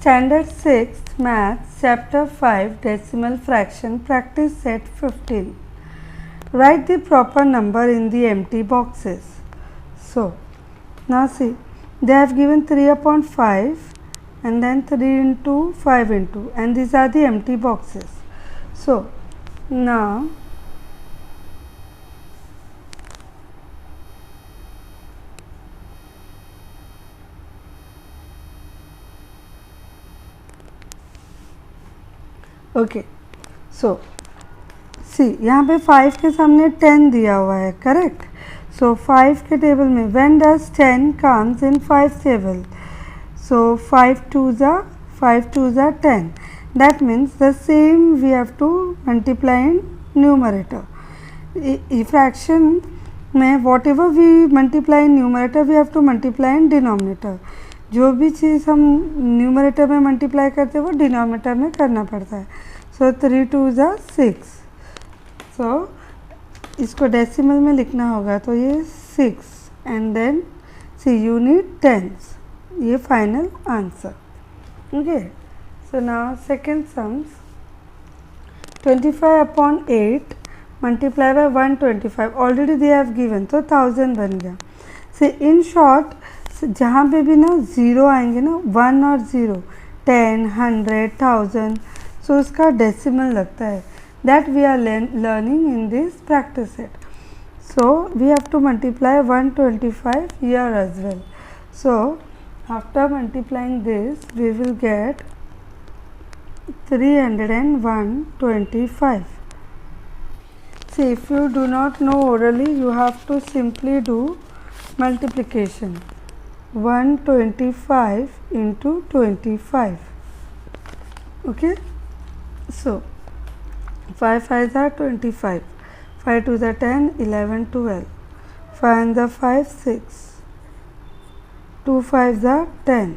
Standard 6th Maths Chapter 5 Decimal Fraction Practice Set 15. Write the proper number in the empty boxes. So, now see, they have given 3 upon 5 and then 3 into 5 into, and these are the empty boxes. So, now okay so see यहाँ पे 5 के सामने 10 दिया हुआ है, correct. सो 5 के table में when does 10 comes in 5 table, so 5 2 ज़ा 10. That means the same we have to multiply in numerator. Fraction में whatever we multiply in numerator we have to multiply in denominator. जो भी चीज़ हम numerator में multiply करते हैं वो denominator में करना पड़ता है. सो 3 2 ज़ा 6. सो इसको डेसिमल में लिखना होगा तो ये 6 and then see you need tens. ये final answer. Okay. So now second sums 25 upon 8 multiply by 125. Already they have given तो 1000 बन गया. से इन शॉर्ट जहाँ पे भी ना ज़ीरो आएंगे ना 1 और 0 10 100 1000 सो उसका डेसिमल लगता है. That we are learning in this practice set. So we have to multiply 125 here as well. So after multiplying this we will get 30125. See, if you do not know orally, you have to simply do multiplication. 125 into 25. Okay. So 5 5s are 25, 5 2s are 10, 11 12, 5 and the 5 6, 2 5s are 10,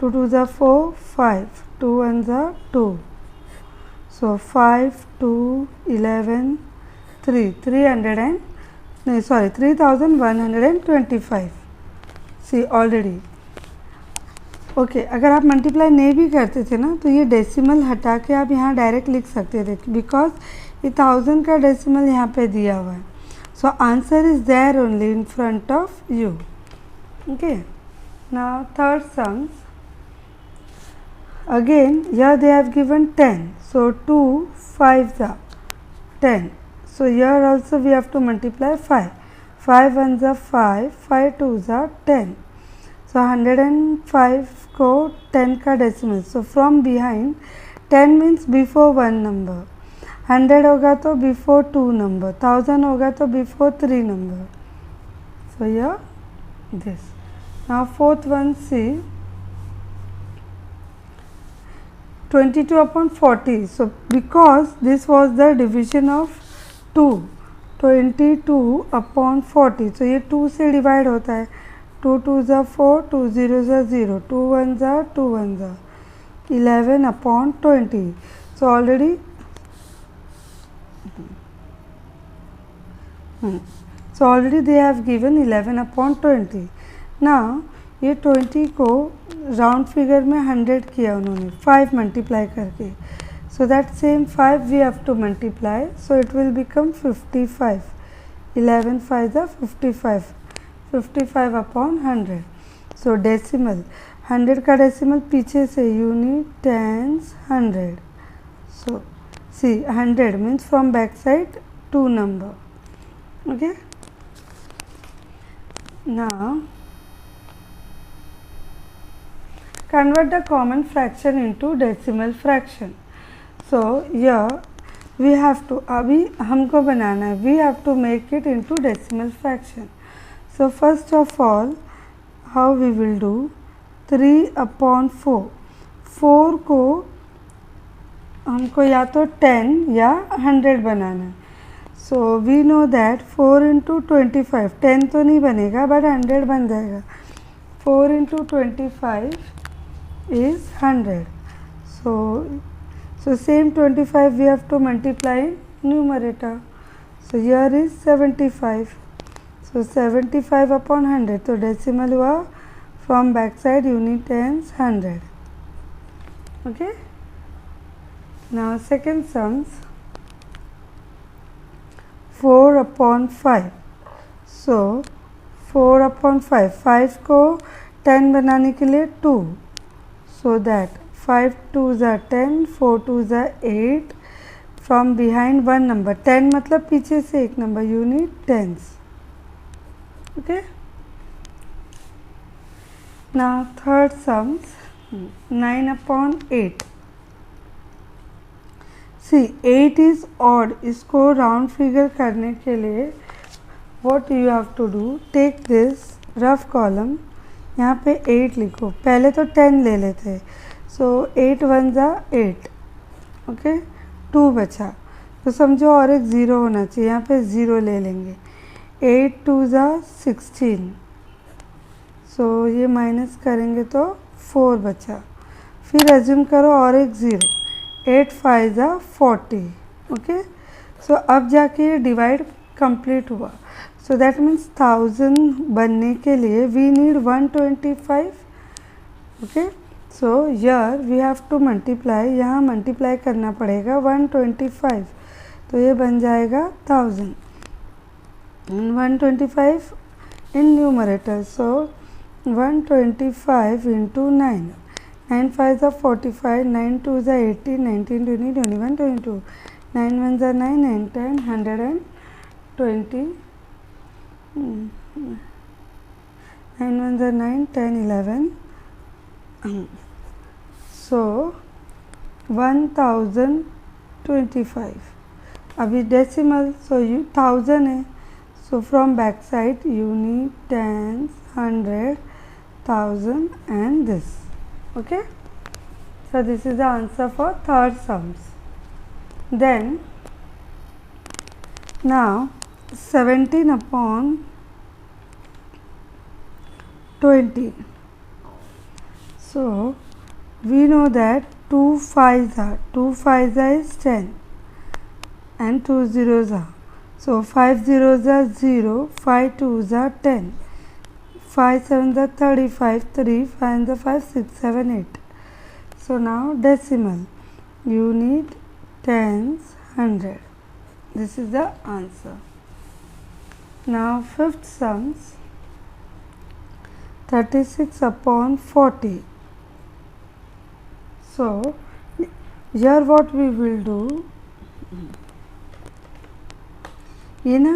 2 2s are 4 5, 2 1s are 2. So 5 2 11 3 3125. C already okay. अगर आप multiply नहीं भी करते थे ना तो ये decimal हटा के आप यहाँ डायरेक्ट लिख सकते थे बिकॉज ये 1000 का डेसिमल यहाँ पे दिया हुआ है. So answer is there only in front of you. Okay. Now third sums again here they have given 10, so 2 5s are 10. So here also we have to multiply 5. 5 1s are 5, 5 2s are 10. So 105 को 10 का decimal. So from behind 10 means before 1 number, 100 होगा तो before 2 number, 1000 होगा तो before 3 number. So here this. Now fourth one, see 22 upon 40. So because this was the division of 2, 22 upon 40. So ये 2 से divide होता है. 2 2s are 4, 2 0s are 0, 2 1s are 2 1s are 11 upon 20. So already they have given 11 upon 20. Now ये 20 को round figure में 100 किया उन्होंने 5 multiply करके. So that same 5 we have to multiply. So it will become 55. 11 5 are 55. 55 upon 100. So decimal 100 का decimal पीछे से you need tens 100. So see 100 means from back side 2 number. Okay. Now convert the common fraction into decimal fraction. So here we have to, अभी हमको बनाना है, we have to make it into decimal fraction. So first of all how we will do 3 upon 4. 4 को हमको या तो 10 या 100 बनाना है. So we know that 4 into 25, 10 तो नहीं बनेगा but 100 बन जाएगा. 4 into 25 is 100. So same 25 we have to multiply in numerator. So here is 75. So 75 upon 100. So decimal हुआ from back side unit tens 100. Okay, now second sums 4 upon 5. So 4 upon 5, 5 को 10 बनाने के लिए 2, so that 5 2s are 10, 4 2s are 8. From behind one number, 10 मतलब पीछे से एक number, you need tens. Okay, now third sums 9 upon 8. See 8 is odd, इसको round figure करने के लिए what you have to do, take this rough column, यहाँ पे 8 लिखो, पहले तो 10 ले लेते, so 8 1s are 8. ओके, 2 बचा, तो समझो और एक 0 होना चाहिए, यहाँ पे 0 ले लेंगे. 8 2s are 16, सो ये माइनस करेंगे तो 4 बचा. फिर एज्यूम करो और एक 0, 8 5s are 40. ओके, सो अब जाके ये डिवाइड कंप्लीट हुआ. सो दैट मीन्स 1000 बनने के लिए we need 125. Okay, so here we have to multiply, यहाँ मल्टीप्लाई करना पड़ेगा 125, तो ये बन जाएगा 1000. 125 in numerator, so 125 into 9. 9 5s are 45, 9 2s are 80, 19 20 21 22, 9 1s are 9, 9 10 120, 9 1s are 9, 10 11. So 1025. अभी डेसिमल, सो यू 1000 है, so from back side you need tens, 100, 1000 and this. Okay, so this is the answer for third sums. Then now 17 upon 20. So we know that 2 5s is 10 and 2 zeros are, so 5 zeros are 0, 5 2s are 10, 5 7s are 35, 3 5 are 5 6 7 8. So now decimal, you need tens, 100. This is the answer. Now fifth sums 36 upon 40. So here what we will do, ये ना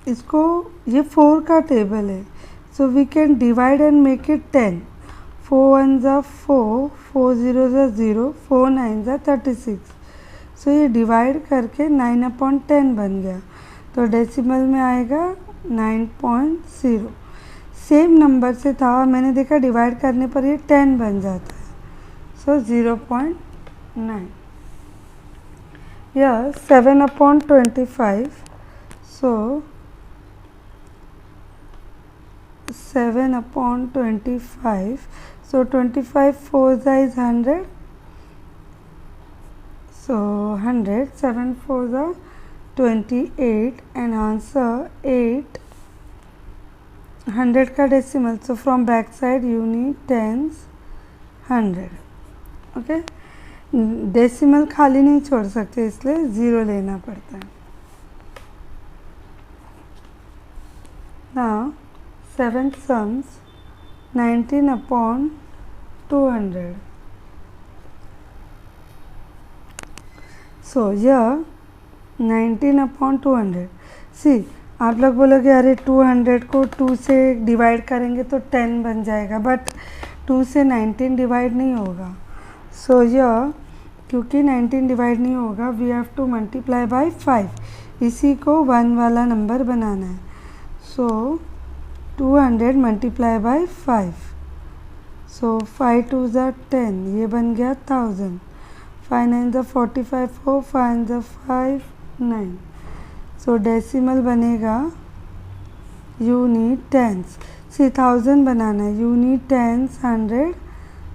इसको, ये 4 का table है, so we can divide and make it 10. 4 1s are 4, 4 zeros are 0, 4 9s are 36. so ये divide करके 9 upon 10 बन गया, तो डेसिमल में आएगा 9.0. सेम नंबर से था, मैंने देखा डिवाइड करने पर ये 10 बन जाता है, सो 0.9. या 7 upon 25. So 7 upon 25, so 25 4s is 100, so 100, 7 4s are 28 and answer 8. 100 का decimal, so from back side you need tens, 100. Okay, decimal खाली नहीं छोड़ सकते, इसलिए 0 लेना पड़ता है. Now 7th sums 19 upon 200. So here 19 upon 200. See, आप लोग बोलोगे अरे 200 को 2 से डिवाइड करेंगे तो 10 बन जाएगा, बट 2 से 19 डिवाइड नहीं होगा. सो here क्योंकि 19 डिवाइड नहीं होगा, we have to multiply by 5. इसी को 1 वाला नंबर बनाना है. So 200 multiply by 5. So 5 2s are 10, ये बन गया 1000. 5 9s are 45, 4 5 are 5 9. So decimal बनेगा, you need tens. See 1000 बनाना है, you need tens, 100,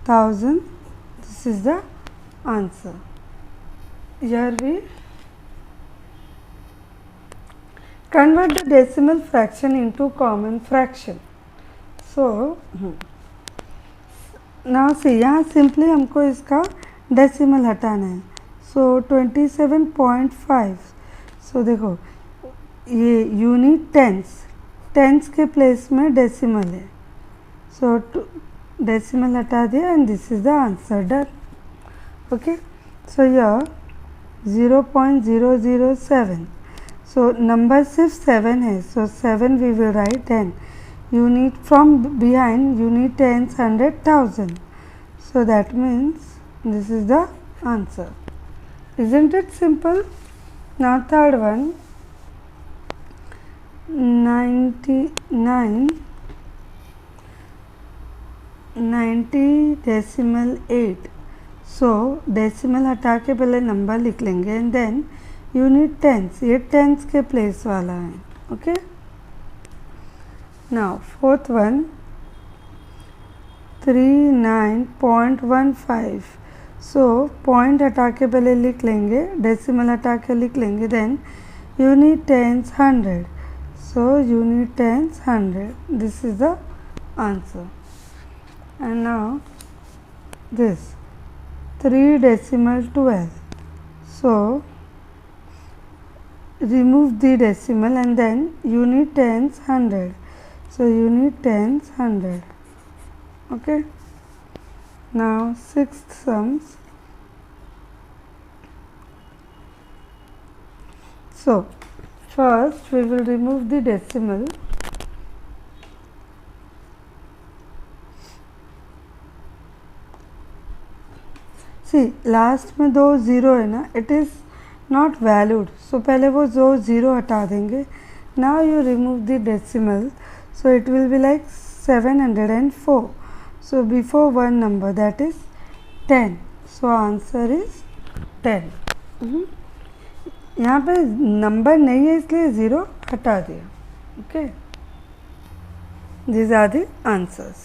1000. This is the answer. Here we convert the decimal fraction into common fraction. So now see, यहाँ simply हमको इसका decimal हटाना है। सो 27.5। सो देखो ये unit tens के प्लेस में डेसिमल है। सो डेसिमल हटा दिया and this is the answer done. Okay, so यह 0.007। सो नंबर सिर्फ 7 है, so 7 we will write and unit from behind unit tens, 100, 1000. So that means this is the answer. Isn't it simple? Now third one, 90.8. So decimal हटा के पहले number लिख लेंगे and then unit tense, ये tense के place वाला है। Okay, now fourth one, 39.15. so point हटा के पहले लिख लेंगे, डेसिमल हटा के लिख लेंगे, then unit tens 100. so unit tens 100. this is the answer. and now this 3.12. so remove the decimal and then unit tens 100. so unit tens 100. okay, now sixth sums. So first we will remove the decimal. see last में 2 0 है ना, it is not valued, सो पहले वो 2 0 हटा देंगे. Now you remove the decimal. So it will be like 704. So before one number, that is 10. So answer is 10. यहाँ पे number नहीं है इसलिए 0 हटा दिया. Okay. These are the answers.